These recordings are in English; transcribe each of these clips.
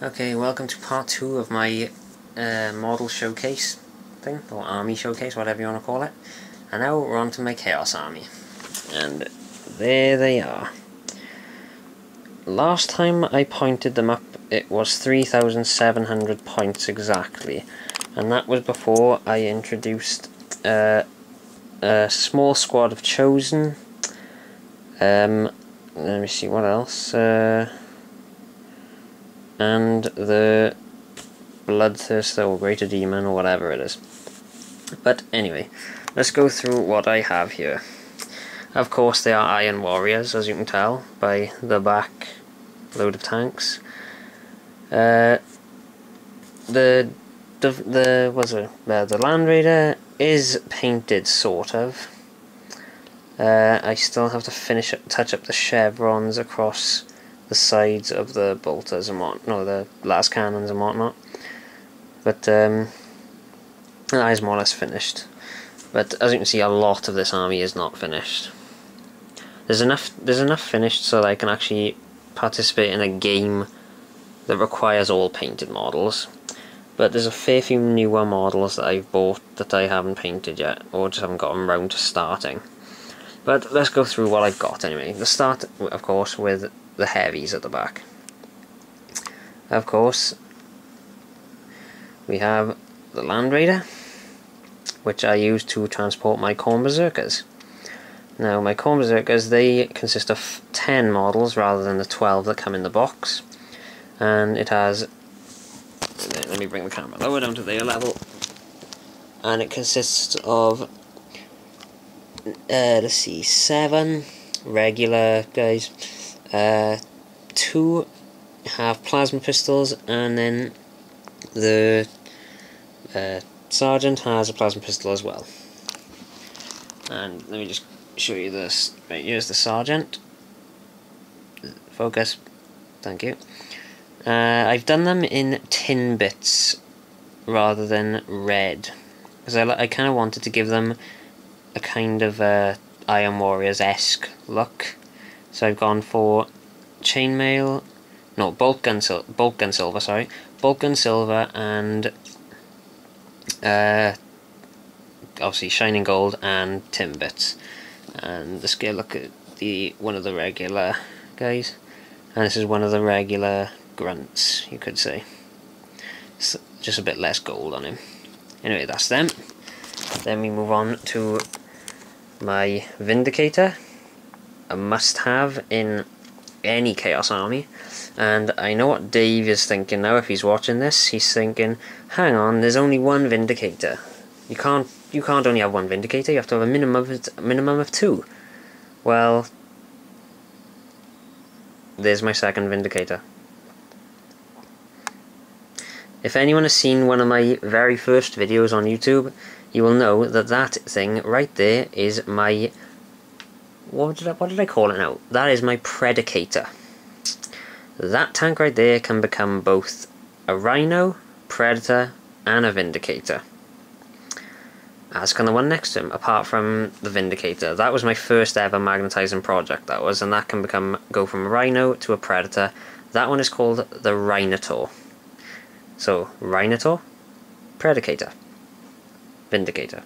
Okay, welcome to part 2 of my model showcase thing, or army showcase, whatever you want to call it. And now we're on to my Chaos Army. And there they are. Last time I pointed them up, it was 3,700 points exactly. And that was before I introduced a small squad of Chosen. Let me see, what else? And the Bloodthirster or Greater Demon or whatever it is. But anyway, let's go through what I have here. Of course they are Iron Warriors, as you can tell by the back load of tanks. The Land Raider is painted, sort of. I still have to touch up the chevrons across the sides of the bolters and the las cannons and whatnot. But that is more or less finished. But as you can see, a lot of this army is not finished. There's enough finished so that I can actually participate in a game that requires all painted models. But there's a fair few newer models that I've bought that I haven't painted yet, or just haven't gotten around to starting. But let's go through what I've got anyway. Let's start, of course, with the heavies at the back. Of course, we have the Land Raider, which I use to transport my Khorne Berserkers. Now, my Khorne Berserkers, they consist of 10 models rather than the 12 that come in the box. And it has... Let me bring the camera lower down to their level. And it consists of... let's see, 7 regular guys. 2 have plasma pistols, and then the sergeant has a plasma pistol as well. And let me just show you this. Right, here's the sergeant. Focus. Thank you. I've done them in tin bits rather than red, because I kind of wanted to give them a kind of Iron Warriors-esque look. So I've gone for bolt gun silver, and obviously shining gold and tin bits. And let's get a look at one of the regular guys, and this is one of the regular grunts, you could say. It's just a bit less gold on him. Anyway, that's them. Then we move on to my Vindicator, a must-have in any Chaos Army. And I know what Dave is thinking now if he's watching this. He's thinking, hang on, there's only one Vindicator. You can't only have one Vindicator, you have to have a minimum of 2. Well, there's my second Vindicator. If anyone has seen one of my very first videos on YouTube, you will know that that thing right there is my... What did I call it now? That is my Predicator. That tank right there can become both a Rhino, Predator, and a Vindicator. As can the one next to him, apart from the Vindicator. That was my first ever magnetizing project, that was, and that can go from a Rhino to a Predator. That one is called the Rhinotaur. So, Rhinotaur, Predicator, Vindicator.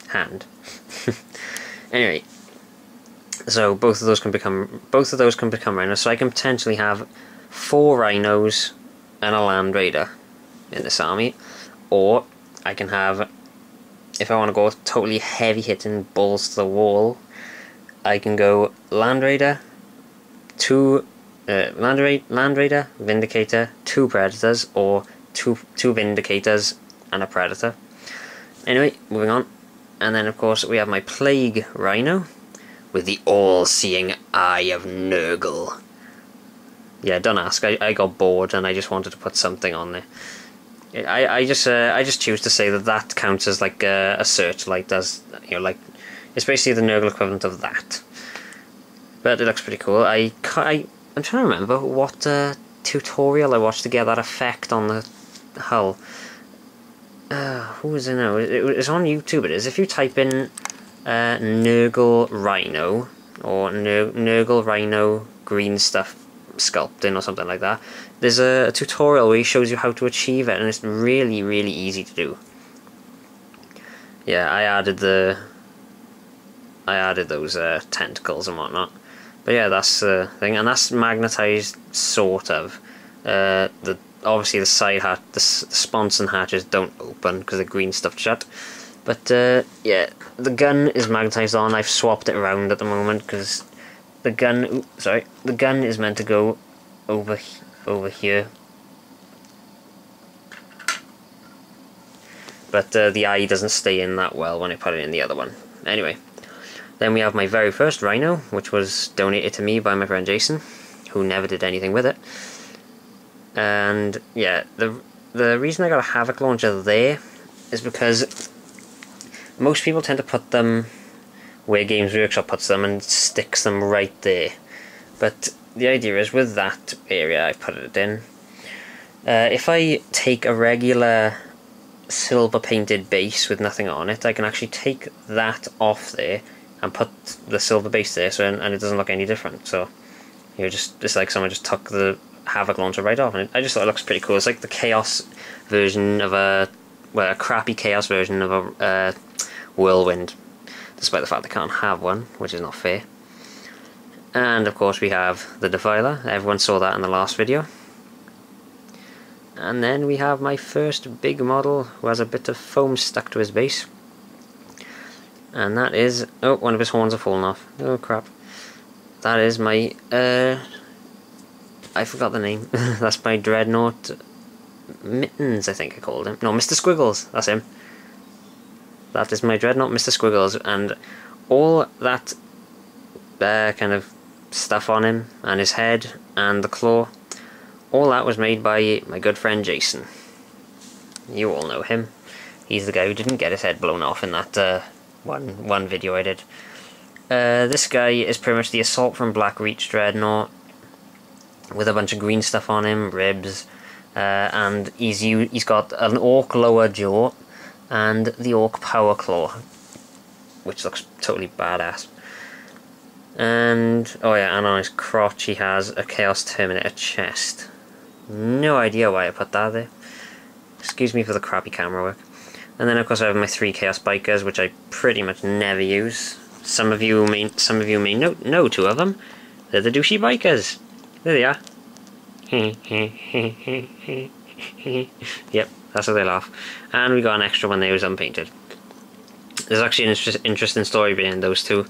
Hand. Anyway, so both of those can become rhinos. So I can potentially have 4 rhinos and a Land Raider in this army, or I can have, if I want to go totally heavy hitting, balls to the wall, I can go Land Raider, Land Raider, Vindicator, 2 Predators, or two Vindicators and a Predator. Anyway, moving on. And then of course we have my Plague Rhino with the all-seeing eye of Nurgle. Yeah, don't ask. I got bored and I just wanted to put something on there. I just choose to say that counts as like a searchlight, as like it's basically the Nurgle equivalent of that. But it looks pretty cool. I'm trying to remember what tutorial I watched to get that effect on the hull. Who is it now? It's on YouTube, it is. If you type in Nurgle Rhino, or Nurgle Rhino green stuff sculpting or something like that, there's a tutorial where he shows you how to achieve it, and it's really, really easy to do. Yeah, I added those tentacles and whatnot. But yeah, that's the thing, and that's magnetized, sort of. Obviously the side hatch, the sponson hatches don't open because the green stuffed shut. But yeah, the gun is magnetized on. I've swapped it around at the moment because the gun, the gun is meant to go over here. But the eye doesn't stay in that well when I put it in the other one. Anyway, then we have my very first Rhino, which was donated to me by my friend Jason, who never did anything with it. And yeah, the reason I got a Harvick launcher there is because most people tend to put them where Games Workshop puts them and sticks them right there. But the idea is, with that area I put it in, if I take a regular silver painted base with nothing on it, I can actually take that off there and put the silver base there, and it doesn't look any different. So it's like someone just took the Harvick launcher right off, and I just thought it looks pretty cool. It's like the Chaos version of a crappy Chaos version of a Whirlwind, despite the fact they can't have one, which is not fair. And of course we have the Defiler. Everyone saw that in the last video. And then we have my first big model who has a bit of foam stuck to his base. And that is... oh, one of his horns have fallen off. Oh crap. That is my... I forgot the name. That's my Dreadnought Mittens, I think I called him. No, Mr. Squiggles. That's him. That is my Dreadnought Mr. Squiggles. And all that kind of stuff on him, and his head, and the claw, all that was made by my good friend Jason. You all know him. He's the guy who didn't get his head blown off in that one video I did. This guy is pretty much the Assault from Black Reach Dreadnought, with a bunch of green stuff on him, ribs, and he's got an Orc lower jaw and the Orc power claw, which looks totally badass. And oh yeah, and on his crotch he has a Chaos Terminator chest. No idea why I put that there. Excuse me for the crappy camera work. And then of course I have my 3 Chaos Bikers, which I pretty much never use. Some of you may know 2 of them. They're the douchey bikers. There they are. Yep, that's how they laugh. And we got an extra one there who's unpainted. There's actually an interesting story behind those 2.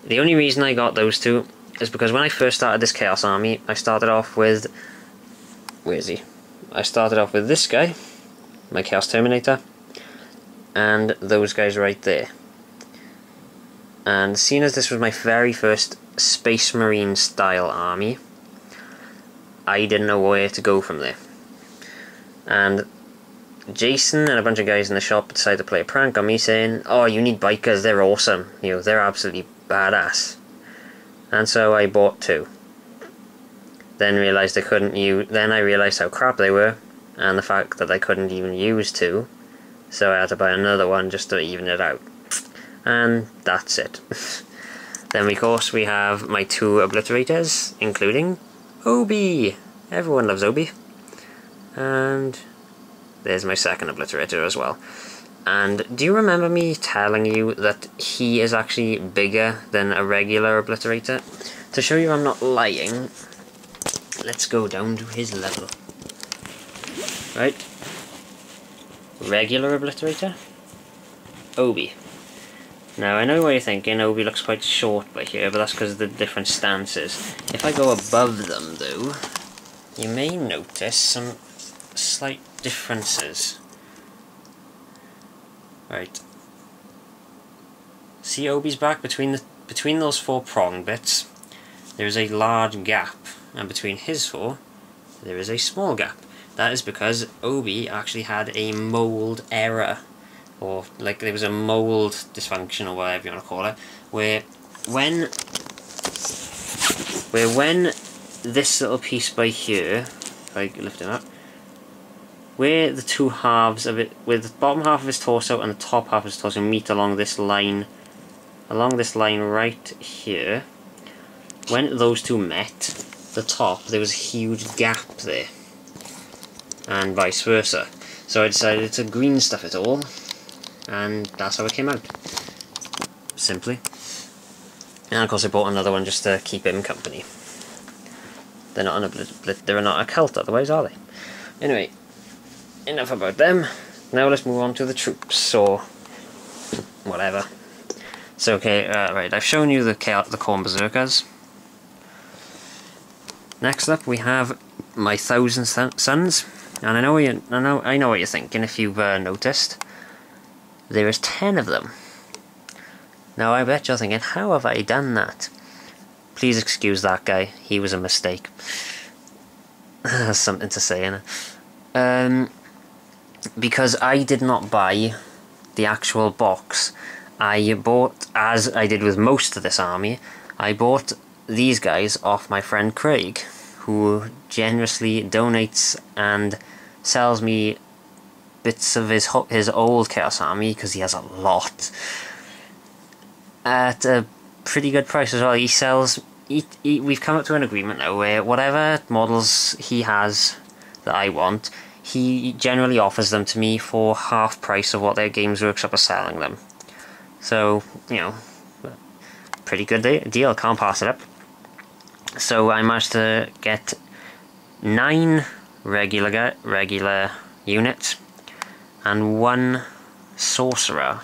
The only reason I got those 2 is because when I first started this Chaos Army, I started off with... where is he? I started off with this guy, my Chaos Terminator, and those guys right there. And seeing as this was my very first Space Marine style army, I didn't know where to go from there. And Jason and a bunch of guys in the shop decided to play a prank on me, saying, "Oh, you need bikers, they're awesome, they're absolutely badass." And so I bought 2. Then realised I couldn't use. Then I realised how crap they were, and the fact that I couldn't even use 2, so I had to buy another one just to even it out. And that's it. Then of course we have my 2 Obliterators, including Obi. Everyone loves Obi. And there's my second Obliterator as well. And do you remember me telling you that he is actually bigger than a regular Obliterator? To show you I'm not lying, let's go down to his level. Right? Regular Obliterator, Obi. Now I know what you're thinking, Obi looks quite short by here, but that's because of the different stances. If I go above them though, you may notice some slight differences. Right. See Obi's back? Between those 4 prong bits, there is a large gap, and between his 4, there is a small gap. That is because Obi actually had a mold error, or like there was a mold dysfunction, or whatever you want to call it, where when this little piece by here, if I lift him up, where the 2 halves of it, where the bottom half of his torso and the top half of his torso meet along this line right here, when those 2 met, the top there was a huge gap there, and vice versa. So I decided to green stuff it all, and that's how it came out. Simply. And of course I bought another one just to keep him company. They're not a cult otherwise, are they? Anyway, enough about them. Now let's move on to the troops, or whatever. So okay, right, I've shown you the Khorne Berserkers. Next up we have my Thousand Sons, and I know what you're thinking if you've noticed. There is 10 of them. Now I bet you're thinking, how have I done that? Please excuse that guy, he was a mistake. That's something to say, innit? Because I did not buy the actual box. I bought, as I did with most of this army, I bought these guys off my friend Craig, who generously donates and sells me bits of his old Chaos Army, because he has a lot, at a pretty good price as well. He sells, we've come up to an agreement now where whatever models he has that I want, he generally offers them to me for half price of what their Games Workshop are selling them. So, you know, pretty good deal, can't pass it up. So I managed to get 9 regular units and 1 Sorcerer.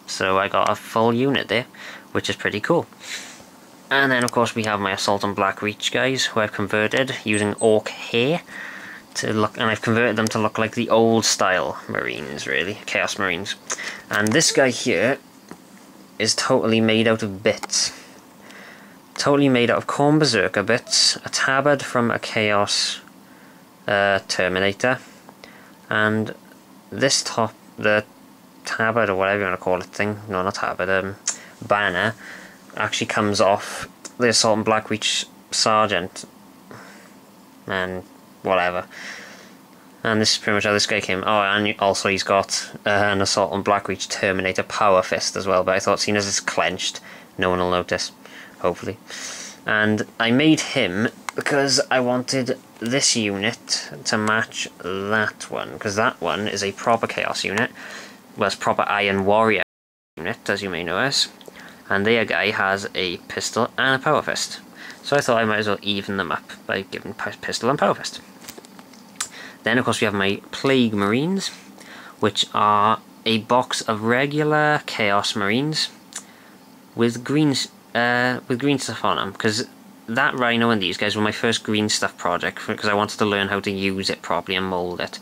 So I got a full unit there, which is pretty cool. And then of course we have my Assault and Black Reach guys, who I've converted using Orc hair to look, and I've converted them to look like the old style Marines, really, Chaos Marines. And this guy here is totally made out of bits. Totally made out of Khorne Berserker bits, a tabard from a Chaos Terminator, and this top, the tabard or whatever you want to call it thing, no not tabard, banner, actually comes off the Assault and Black Reach Sergeant, and whatever. And this is pretty much how this guy came. Oh, and also he's got an Assault and Black Reach Terminator Power Fist as well, but I thought seeing as it's clenched, no one will notice, hopefully. And I made him because I wanted this unit to match that one, because that one is a proper Chaos unit, well, it's proper Iron Warrior unit, as you may notice, and the other guy has a pistol and a Power Fist. So I thought I might as well even them up by giving pistol and Power Fist. Then of course we have my Plague Marines, which are a box of regular Chaos Marines with green stuff on them, because that Rhino and these guys were my first green stuff project, because I wanted to learn how to use it properly and mould it,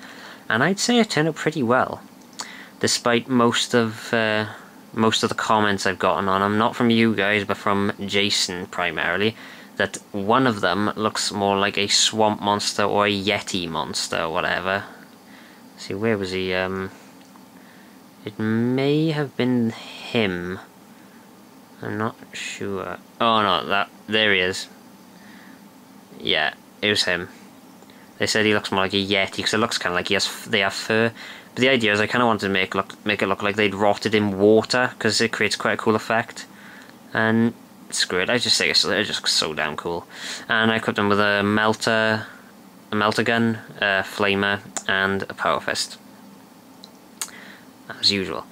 and I'd say it turned out pretty well, despite most of the comments I've gotten on them, not from you guys but from Jason primarily, that one of them looks more like a swamp monster or a yeti monster or whatever. Let's see, where was he? It may have been him. I'm not sure. Oh no, there he is. Yeah, it was him. They said he looks more like a yeti because it looks kind of like they have fur. But the idea is I kind of wanted to make it look like they'd rotted in water, because it creates quite a cool effect. And screw it, I just think they're just so damn cool. And I equipped them with a melter gun, a flamer, and a power fist, as usual.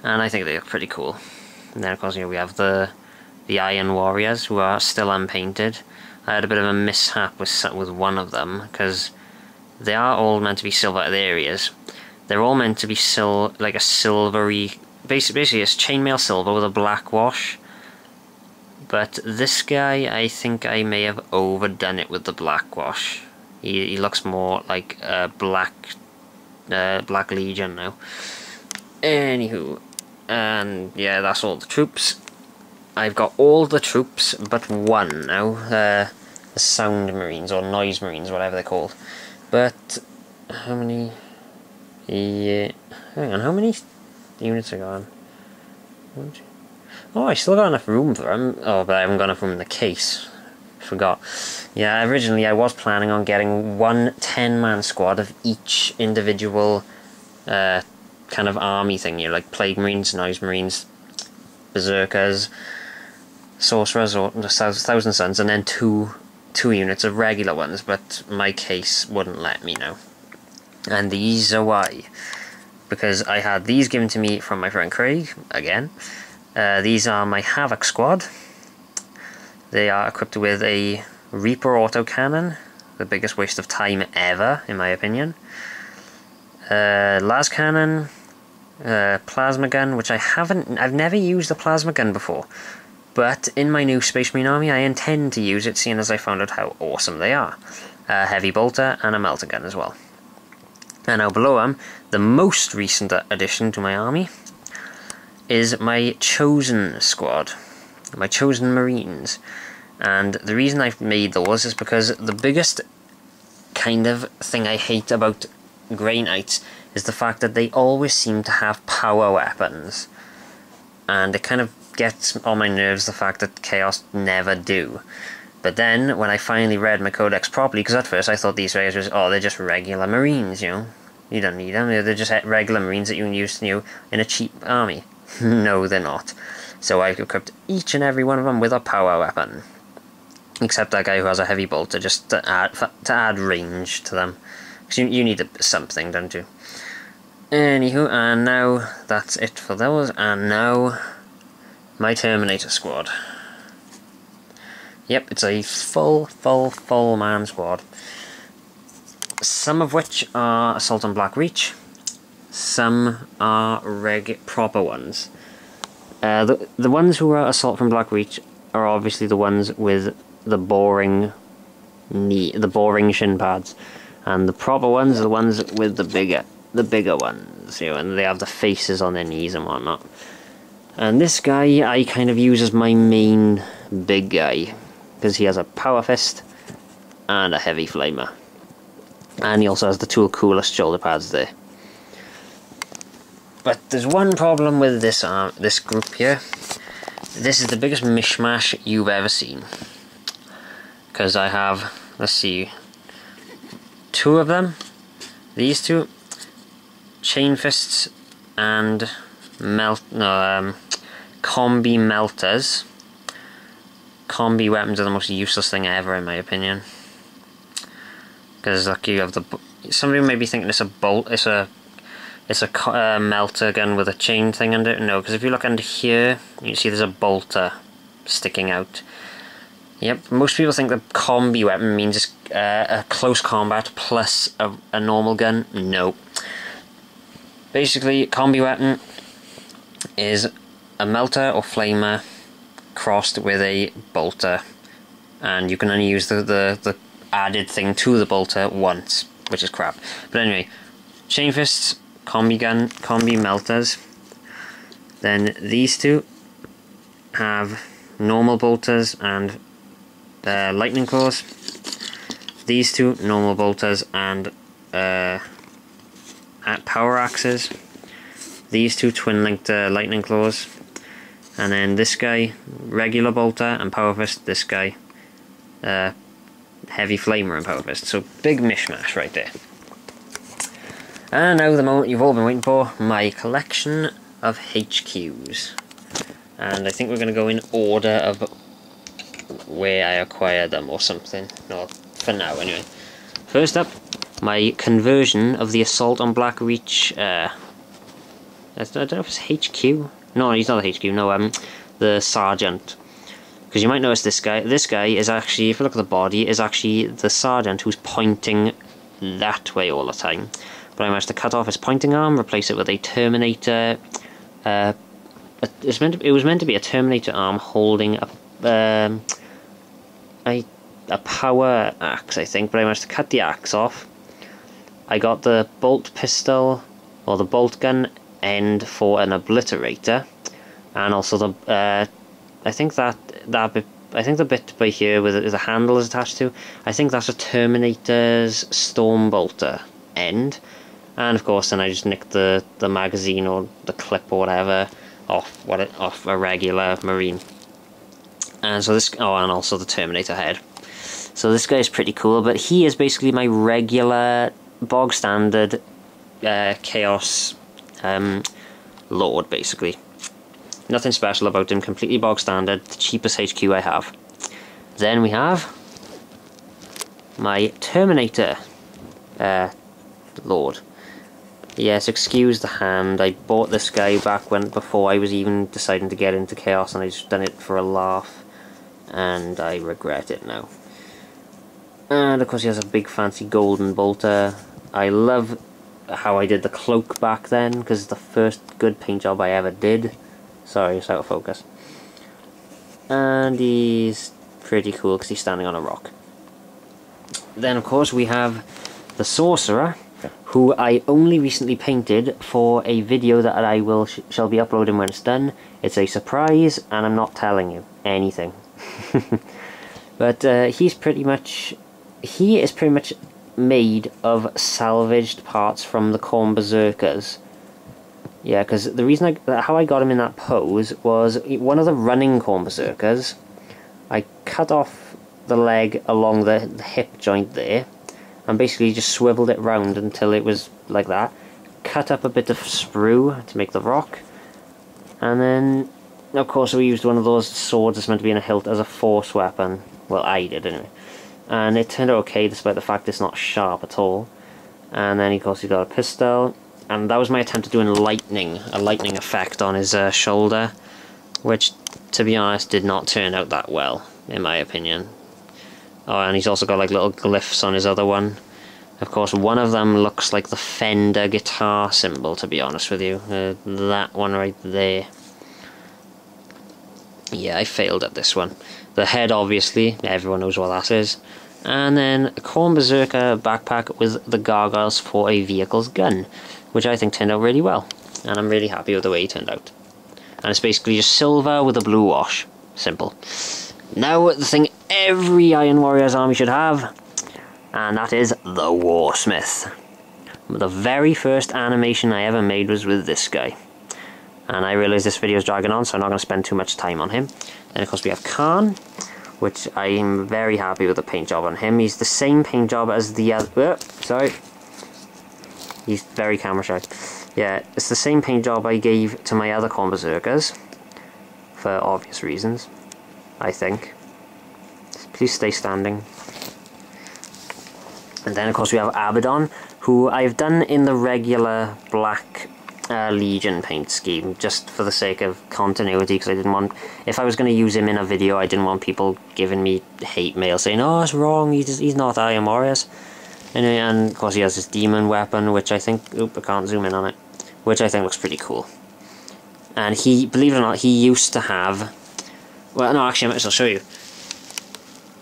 And I think they look pretty cool. And then of course, you know, we have the Iron Warriors, who are still unpainted. I had a bit of a mishap with one of them, because they are all meant to be silver areas. They're all meant to be like a silvery, basically it's chainmail silver with a black wash. But this guy, I think I may have overdone it with the black wash. He looks more like a Black Legion now. Anywho, and yeah, that's all the troops. I've got all the troops but one now. The Sound Marines, or Noise Marines, whatever they're called. But how many? Yeah, hang on, how many units are gone? Oh, I still got enough room for them. Oh, but I haven't got enough room in the case. Forgot. Yeah, originally I was planning on getting one 10-man squad of each individual kind of army thing, you know, like Plague Marines, Noise Marines, Berserkers, Sorcerers, or Thousand Sons, and then 2 2 units of regular ones, but my case wouldn't let me now. And these are why. Because I had these given to me from my friend Craig, again. These are my Harvick Squad. They are equipped with a Reaper autocannon, the biggest waste of time ever, in my opinion. Las cannon, plasma gun, which I've never used the plasma gun before. But in my new Space Marine army, I intend to use it, seeing as I found out how awesome they are. A heavy bolter and a melter gun as well. And now below them, the most recent addition to my army is my Chosen Squad, my Chosen Marines. And the reason I've made those is because the biggest kind of thing I hate about Grey Knights is the fact that they always seem to have power weapons. And it kind of gets on my nerves, the fact that Chaos never do. But then, when I finally read my codex properly, because at first I thought these guys were, they're just regular Marines, you know. You don't need them, they're just regular Marines that you can use, you know, in a cheap army. No, they're not. So I've equipped each and every one of them with a power weapon. Except that guy who has a heavy bolter, just to add range to them. Because you need something, don't you? Anywho, and now that's it for those, and now my Terminator Squad. Yep, it's a full man squad. Some of which are Assault on Black Reach, some are proper ones. The ones who are Assault from Black Reach are obviously the ones with the boring shin pads, and the proper ones are the ones with the bigger ones, you know, and they have the faces on their knees and whatnot. And this guy I kind of use as my main big guy, because he has a power fist and a heavy flamer. And he also has the two coolest shoulder pads there. But there's one problem with this group here. This is the biggest mishmash you've ever seen. Because I have, let's see, 2 of them. These 2. Chain fists and combi melters. Combi weapons are the most useless thing ever, in my opinion. Because like you have somebody may be thinking it's a bolt, it's a melter gun with a chain thing under it. No, because if you look under here, you see there's a bolter sticking out. Yep, most people think the combi weapon means it's a close combat plus a normal gun. No. Basically, combi weapon is a melter or flamer crossed with a bolter, and you can only use the added thing to the bolter once, which is crap. But anyway, chain fists, combi gun, combi melters. Then these 2 have normal bolters and lightning claws. These 2 normal bolters and power axes. These 2 twin linked lightning claws. And then this guy, regular bolter and power fist. This guy, heavy flamer and power fist. So big mishmash right there. And now the moment you've all been waiting for, my collection of HQs. And I think we're going to go in order of where I acquired them or something. No, for now anyway. First up, my conversion of the Assault on Black Reach, I don't know if it's HQ. No, he's not a HQ, no, the Sergeant. Because you might notice this guy is actually, if you look at the body, is actually the Sergeant who's pointing that way all the time. But I managed to cut off his pointing arm, replace it with a Terminator, it was meant to be a Terminator arm holding a power axe, I think, but I managed to cut the axe off. I got the bolt pistol, or the bolt gun end for an Obliterator, and also the I think the bit by here with the handle is attached to, I think that's a Terminator's Stormbolter end. And of course then I just nicked the magazine or the clip or whatever off a regular Marine. And so this, and also the Terminator head. So this guy is pretty cool, but he is basically my regular bog standard Chaos Lord, basically. Nothing special about him, completely bog standard, the cheapest HQ I have. Then we have my Terminator Lord. Yes, excuse the hand. I bought this guy before I was even deciding to get into Chaos, and I just done it for a laugh, and I regret it now. And of course he has a big fancy golden bolter. I love how I did the cloak back then, because it's the first good paint job I ever did. Sorry, it's out of focus. And he's pretty cool because he's standing on a rock. Then of course we have the Sorcerer, who I only recently painted for a video that I shall be uploading when it's done. It's a surprise, and I'm not telling you anything. But he is pretty much made of salvaged parts from the Khorne Berserkers. Yeah, because the reason how I got him in that pose was one of the running Khorne Berserkers. I cut off the leg along the hip joint there, and basically just swiveled it round until it was like that. Cut up a bit of sprue to make the rock, and then of course we used one of those swords that's meant to be in a hilt as a force weapon. Well, I did anyway, and it turned out okay despite the fact it's not sharp at all. And then of course he got a pistol, and that was my attempt at doing a lightning effect on his shoulder, which to be honest did not turn out that well in my opinion. Oh, and he's also got like little glyphs on his other one. Of course, one of them looks like the Fender guitar symbol, to be honest with you. That one right there. Yeah, I failed at this one. The head, obviously, everyone knows what that is. And then a Khorne Berserker backpack with the gargoyles for a vehicle's gun, which I think turned out really well. And I'm really happy with the way it turned out. And it's basically just silver with a blue wash. Simple. Now, the thing every Iron Warriors army should have, and that is the Warsmith. The very first animation I ever made was with this guy. And I realise this video is dragging on, so I'm not going to spend too much time on him. Then of course we have Khan, which I am very happy with the paint job on him. He's the same paint job as the other... sorry. He's very camera shy. Yeah, it's the same paint job I gave to my other Khorne Berserkers, for obvious reasons, I think. Please stay standing. And then of course we have Abaddon, who I've done in the regular black Legion paint scheme, just for the sake of continuity, because I didn't want, if I was going to use him in a video, I didn't want people giving me hate mail saying, oh, it's wrong, he's not Iron Warriors. And of course he has this demon weapon, which I think, oop, I can't zoom in on it, which I think looks pretty cool. And he, believe it or not, he used to have, well no, actually I might as well show you.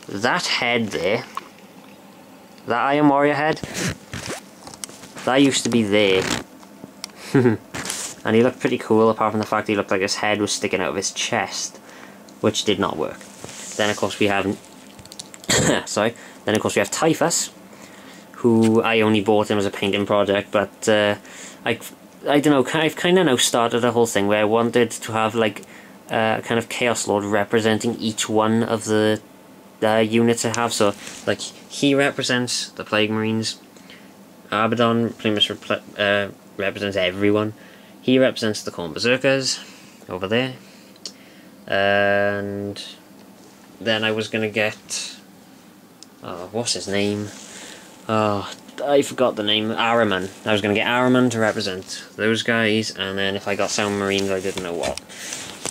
That head there, that Iron Warrior head, that used to be there. And he looked pretty cool, apart from the fact he looked like his head was sticking out of his chest, which did not work. Then of course we have sorry, then of course we have Typhus, who I only bought him as a painting project, but I don't know, I've kind of now started a whole thing where I wanted to have like a kind of Chaos Lord representing each one of the units I have. So like he represents the Plague Marines, Abaddon pretty much represents everyone. He represents the Khorne Berserkers over there, and then I was gonna get, what's his name? Oh, I forgot the name. Ahriman. I was gonna get Ahriman to represent those guys, and then if I got Sound Marines, I didn't know what.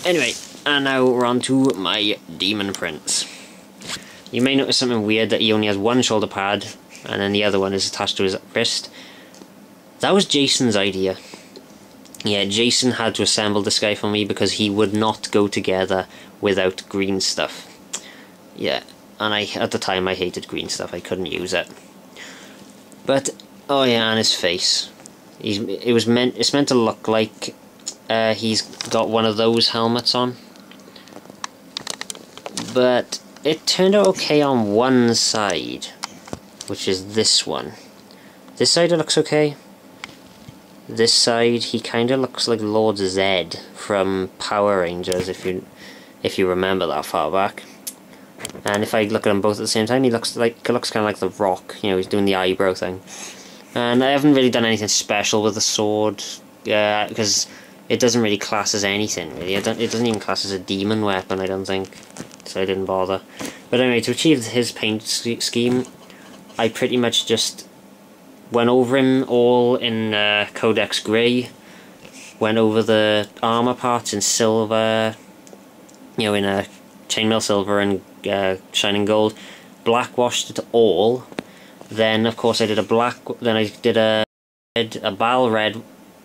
Anyway, and now we're on to my Demon Prince. You may notice something weird, that he only has one shoulder pad, and then the other one is attached to his wrist. That was Jason's idea. Yeah, Jason had to assemble this guy for me because he would not go together without green stuff. Yeah, and at the time I hated green stuff, I couldn't use it. But, oh yeah, and his face. It's meant to look like he's got one of those helmets on. But it turned out okay on one side, which is this one. This side it looks okay. This side he kind of looks like Lord Zed from Power Rangers, if you remember that far back. And if I look at them both at the same time, he looks kind of like the Rock. You know, he's doing the eyebrow thing. And I haven't really done anything special with the sword, because it doesn't really class as anything, really. It doesn't even class as a demon weapon, I don't think. So I didn't bother. But anyway, to achieve his paint scheme, I pretty much just went over him all in Codex Grey, went over the armour parts in silver, you know, in chainmail silver and shining gold, blackwashed it all. Then of course I did a bile red,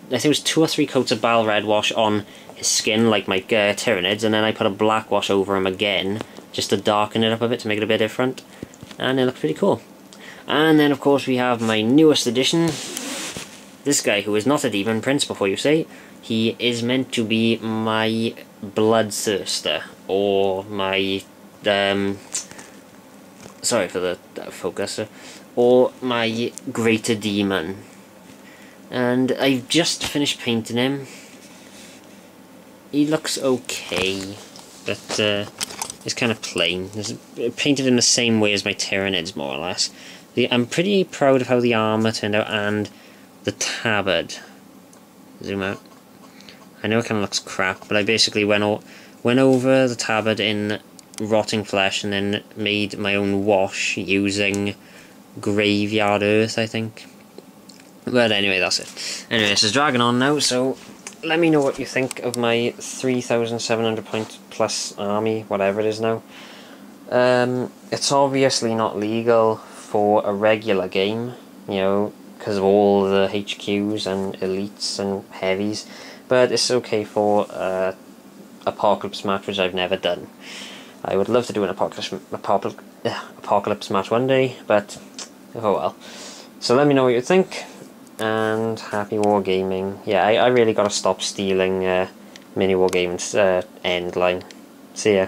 I think it was 2 or 3 coats of bile red wash on his skin, like my Tyranids, and then I put a black wash over him again, just to darken it up a bit to make it a bit different, and it looks pretty cool. And then of course we have my newest addition, this guy who is not a demon prince, before you say. He is meant to be my bloodthirster, or my, sorry for the focus, or my greater demon. And I've just finished painting him. He looks okay, but it's kind of plain. It's painted in the same way as my Tyranids, more or less. I'm pretty proud of how the armour turned out, and the tabard. Zoom out. I know it kind of looks crap, but I basically went over the tabard in rotting flesh and then made my own wash using graveyard earth, I think. But anyway, that's it. Anyway, this is dragging on now, so let me know what you think of my 3,700 point plus army, whatever it is now. It's obviously not legal for a regular game, you know, because of all the HQs and elites and heavies, but it's okay for Apocalypse match, which I've never done. I would love to do an Apocalypse match one day, but oh well. So let me know what you think, and happy wargaming. Yeah, I really gotta stop stealing mini wargaming's end line. See ya.